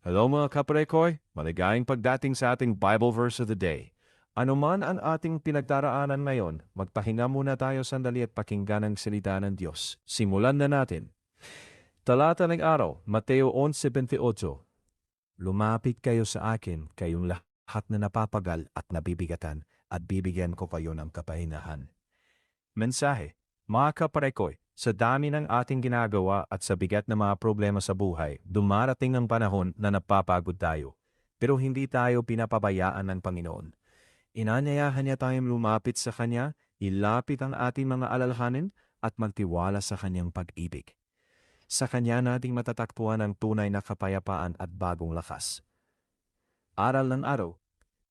Hello mga kaprekoy, maligayang pagdating sa ating Bible verse of the day. Ano man ang ating pinagdaraanan ngayon, magpahinga muna tayo sandali at pakinggan ang salita ng Diyos. Simulan na natin. Talata ng araw, Mateo 11:28. Lumapit kayo sa akin, kayong lahat na napapagal at nabibigatan, at bibigyan ko kayo ng kapahinahan. Mensahe, mga kaparekoy, sa dami ng ating ginagawa at sa bigat ng mga problema sa buhay, dumarating ang panahon na napapagod tayo. Pero hindi tayo pinapabayaan ng Panginoon. Inanyayahan niya tayong lumapit sa Kanya, ilapit ang ating mga alalahanin at magtiwala sa Kanyang pag-ibig. Sa Kanya nating matataktuhan ang tunay na kapayapaan at bagong lakas. Aral ng araw,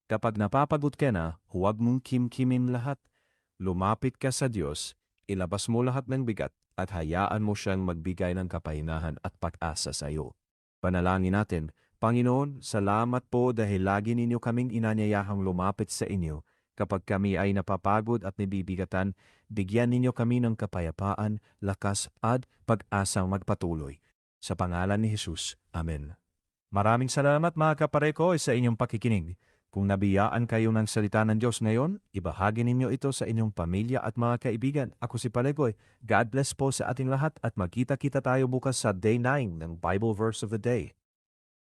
kapag napapagod ka na, huwag mong kimkimin lahat. Lumapit ka sa Diyos, ilabas mo lahat ng bigat at hayaan mo siyang magbigay ng kapahinahan at pag-asa sa iyo. Panalangin natin, Panginoon, salamat po dahil lagi ninyo kaming inanyayahang lumapit sa inyo. Kapag kami ay napapagod at nabibigatan, bigyan ninyo kami ng kapayapaan, lakas at pag-asang magpatuloy. Sa pangalan ni Jesus. Amen. Maraming salamat mga kapareko sa inyong pakikinig. Kung nabiyaan kayo ng salita ng Diyos ngayon, ibahagi ninyo ito sa inyong pamilya at mga kaibigan. Ako si Palegoy. God bless po sa ating lahat at magkita-kita tayo bukas sa Day 9 ng Bible Verse of the Day.